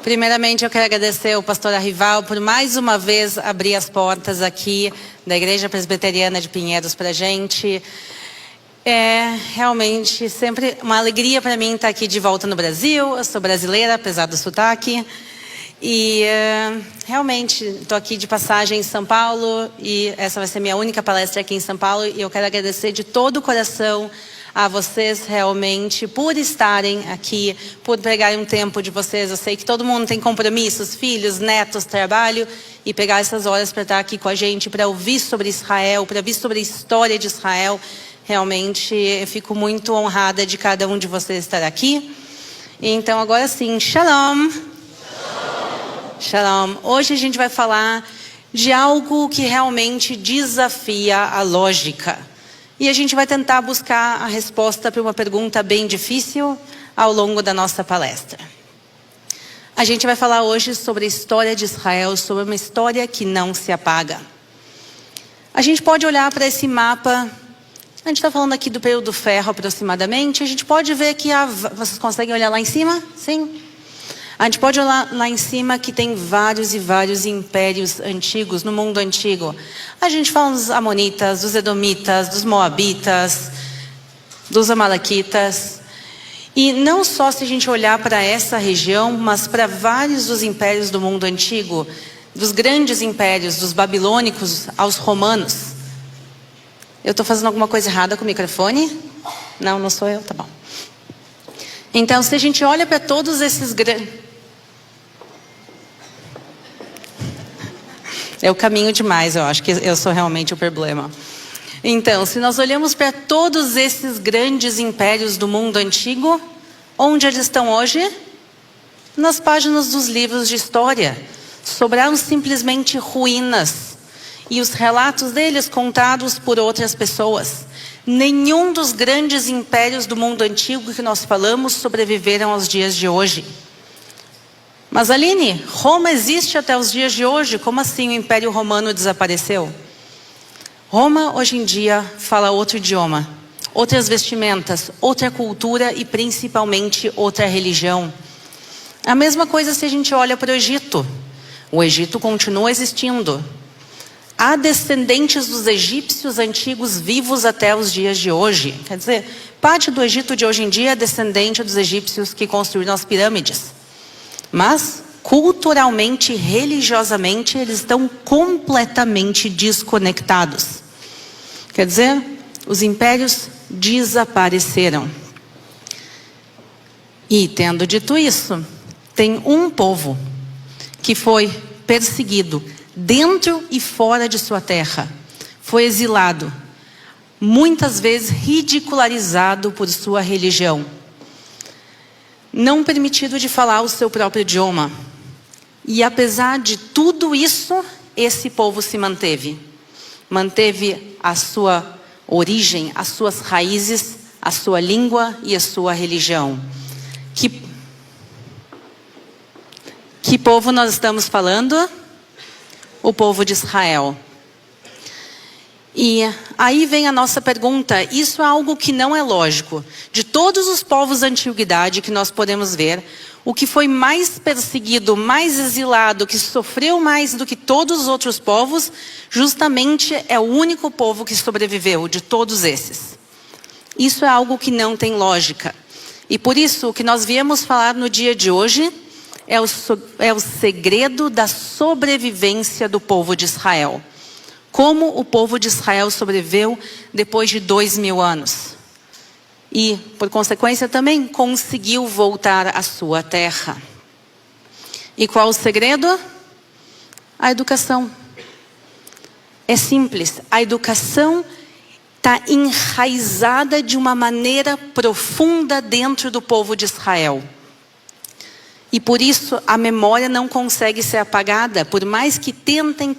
Primeiramente, eu quero agradecer ao pastor Arrival por mais uma vez abrir as portas aqui da Igreja Presbiteriana de Pinheiros para a gente. É realmente sempre uma alegria para mim estar aqui de volta no Brasil. Eu sou brasileira, apesar do sotaque. E realmente estou aqui de passagem em São Paulo e essa vai ser minha única palestra aqui em São Paulo. E eu quero agradecer de todo o coração a vocês realmente por estarem aqui, por pegarem um tempo de vocês. Eu sei que todo mundo tem compromissos, filhos, netos, trabalho, e pegar essas horas para estar aqui com a gente, para ouvir sobre Israel, para ouvir sobre a história de Israel. Realmente eu fico muito honrada de cada um de vocês estar aqui. Então agora sim, shalom. Shalom. Hoje a gente vai falar de algo que realmente desafia a lógica. E a gente vai tentar buscar a resposta para uma pergunta bem difícil ao longo da nossa palestra. A gente vai falar hoje sobre a história de Israel, sobre uma história que não se apaga. A gente pode olhar para esse mapa, a gente está falando aqui do período do ferro aproximadamente, a gente pode ver que vocês conseguem olhar lá em cima? Sim? A gente pode olhar lá em cima que tem vários e vários impérios antigos no mundo antigo. A gente fala dos amonitas, dos edomitas, dos moabitas, dos amalequitas. E não só se a gente olhar para essa região, mas para vários dos impérios do mundo antigo, dos grandes impérios, dos babilônicos aos romanos. Eu estou fazendo alguma coisa errada com o microfone? Não sou eu, tá bom. Então, se a gente olha para todos esses grandes... É o caminho demais, eu acho que eu sou realmente o problema. Então, se nós olhamos para todos esses grandes impérios do mundo antigo, onde eles estão hoje? Nas páginas dos livros de história. Sobraram simplesmente ruínas. E os relatos deles contados por outras pessoas. Nenhum dos grandes impérios do mundo antigo que nós falamos sobreviveram aos dias de hoje. Mas Aline, Roma existe até os dias de hoje, como assim o Império Romano desapareceu? Roma hoje em dia fala outro idioma, outras vestimentas, outra cultura e principalmente outra religião. A mesma coisa se a gente olha para o Egito. O Egito continua existindo. Há descendentes dos egípcios antigos vivos até os dias de hoje. Quer dizer, parte do Egito de hoje em dia é descendente dos egípcios que construíram as pirâmides. Mas, culturalmente, religiosamente, eles estão completamente desconectados. Quer dizer, os impérios desapareceram. E, tendo dito isso, tem um povo que foi perseguido dentro e fora de sua terra. Foi exilado, muitas vezes ridicularizado por sua religião. Não permitido de falar o seu próprio idioma. E apesar de tudo isso, esse povo se manteve. Manteve a sua origem, as suas raízes, a sua língua e a sua religião. Que povo nós estamos falando? O povo de Israel. E aí vem a nossa pergunta, isso é algo que não é lógico. De todos os povos da antiguidade que nós podemos ver, o que foi mais perseguido, mais exilado, que sofreu mais do que todos os outros povos, justamente é o único povo que sobreviveu de todos esses. Isso é algo que não tem lógica. E por isso, o que nós viemos falar no dia de hoje é o segredo da sobrevivência do povo de Israel. Como o povo de Israel sobreviveu depois de 2000 anos. E, por consequência, também conseguiu voltar à sua terra. E qual o segredo? A educação. É simples. A educação está enraizada de uma maneira profunda dentro do povo de Israel. E por isso a memória não consegue ser apagada. Por mais que tentem,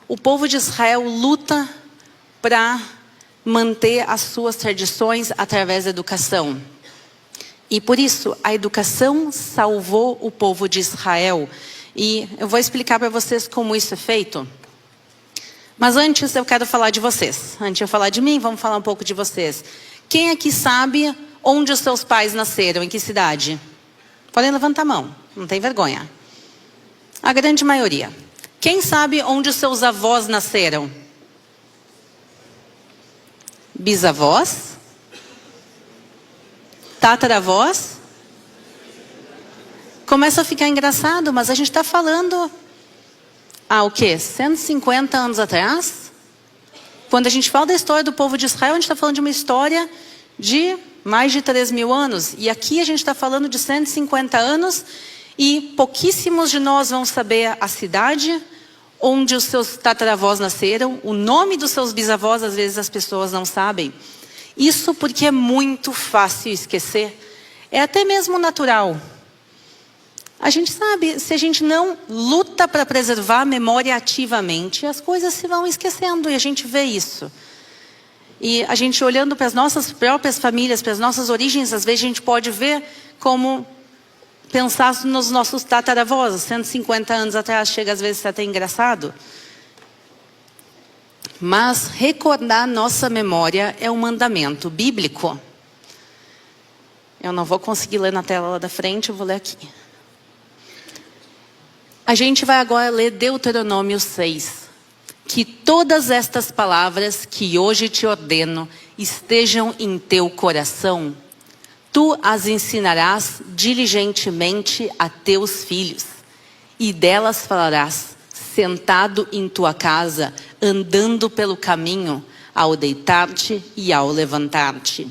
o povo de Israel luta para manter as suas tradições através da educação. E por isso, a educação salvou o povo de Israel. E eu vou explicar para vocês como isso é feito. Mas antes eu quero falar de vocês. Antes de eu falar de mim, vamos falar um pouco de vocês. Quem aqui sabe onde os seus pais nasceram? Em que cidade? Podem levantar a mão, não tem vergonha. A grande maioria. Quem sabe onde os seus avós nasceram? Bisavós? Tataravós? Começa a ficar engraçado, mas a gente está falando há o quê? 150 anos atrás? Quando a gente fala da história do povo de Israel, a gente está falando de uma história de mais de 3.000 anos. E aqui a gente está falando de 150 anos e pouquíssimos de nós vão saber a cidade onde os seus tataravós nasceram, o nome dos seus bisavós, às vezes as pessoas não sabem. Isso porque é muito fácil esquecer. É até mesmo natural. A gente sabe, se a gente não luta para preservar a memória ativamente, as coisas se vão esquecendo e a gente vê isso. E a gente olhando para as nossas próprias famílias, para as nossas origens, às vezes a gente pode ver como pensar nos nossos tataravós, 150 anos atrás, chega às vezes a ser até engraçado. Mas recordar nossa memória é um mandamento bíblico. Eu não vou conseguir ler na tela lá da frente, eu vou ler aqui. A gente vai agora ler Deuteronômio 6. Que todas estas palavras que hoje te ordeno estejam em teu coração. Tu as ensinarás diligentemente a teus filhos. E delas falarás, sentado em tua casa, andando pelo caminho, ao deitar-te e ao levantar-te.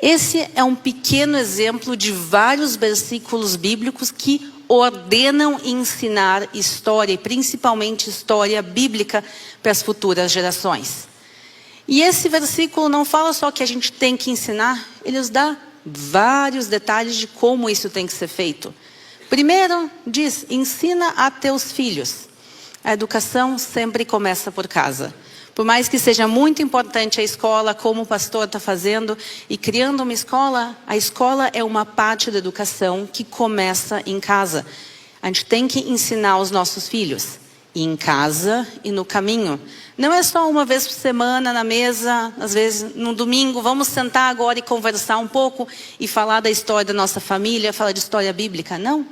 Esse é um pequeno exemplo de vários versículos bíblicos que ordenam ensinar história, e principalmente história bíblica, para as futuras gerações. E esse versículo não fala só que a gente tem que ensinar, ele nos dá vários detalhes de como isso tem que ser feito. Primeiro, diz, ensina a teus filhos. A educação sempre começa por casa. Por mais que seja muito importante a escola, como o pastor está fazendo, e criando uma escola, a escola é uma parte da educação que começa em casa. A gente tem que ensinar os nossos filhos, em casa e no caminho. Não é só uma vez por semana na mesa, às vezes no domingo, vamos sentar agora e conversar um pouco e falar da história da nossa família, falar de história bíblica. Não.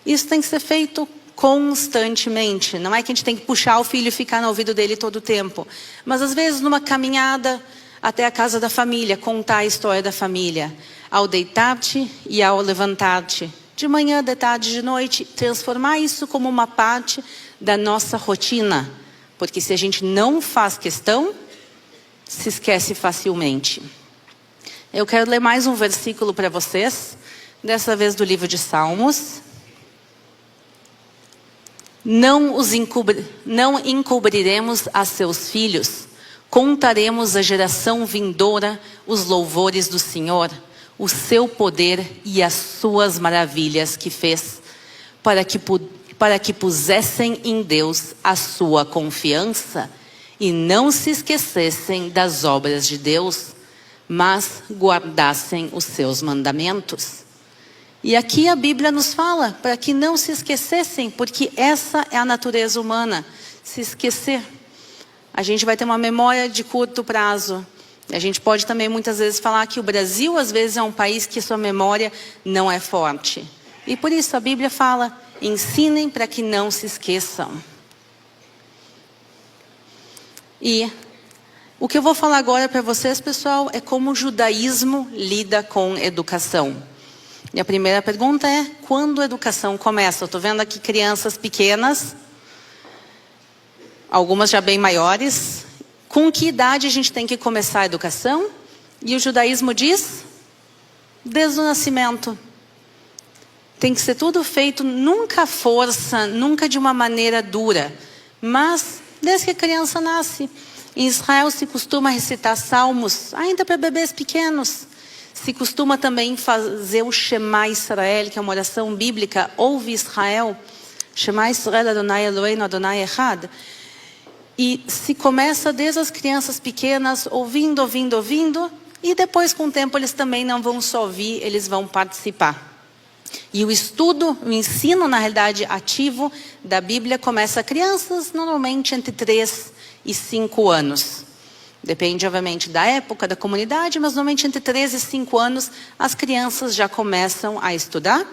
Isso tem que ser feito constantemente. Não é que a gente tem que puxar o filho e ficar no ouvido dele todo o tempo. Mas às vezes numa caminhada até a casa da família, contar a história da família. Ao deitar-te e ao levantar-te. De manhã, de tarde, de noite. Transformar isso como uma parte da nossa rotina. Porque se a gente não faz questão, se esquece facilmente. Eu quero ler mais um versículo para vocês. Dessa vez do livro de Salmos. Não encobriremos a seus filhos, contaremos à geração vindoura os louvores do Senhor, o seu poder e as suas maravilhas que fez, para que pusessem em Deus a sua confiança e não se esquecessem das obras de Deus, mas guardassem os seus mandamentos. E aqui a Bíblia nos fala para que não se esquecessem, porque essa é a natureza humana, se esquecer. A gente vai ter uma memória de curto prazo. A gente pode também muitas vezes falar que o Brasil às vezes é um país que sua memória não é forte. E por isso a Bíblia fala, ensinem para que não se esqueçam. E o que eu vou falar agora para vocês, pessoal, é como o judaísmo lida com educação. E a primeira pergunta é, quando a educação começa? Eu estou vendo aqui crianças pequenas, algumas já bem maiores. Com que idade a gente tem que começar a educação? E o judaísmo diz, desde o nascimento. Tem que ser tudo feito, nunca à força, nunca de uma maneira dura, mas desde que a criança nasce. Em Israel se costuma recitar salmos, ainda para bebês pequenos. Se costuma também fazer o Shema Israel, que é uma oração bíblica, ouve Israel, Shema Israel Adonai Eloheinu Adonai Echad. E se começa desde as crianças pequenas, ouvindo, e depois com o tempo eles também não vão só ouvir, eles vão participar. E o estudo, o ensino na realidade ativo da Bíblia começa a crianças normalmente entre 3 e 5 anos. Depende, obviamente, da época, da comunidade, mas normalmente entre 3 e 5 anos as crianças já começam a estudar.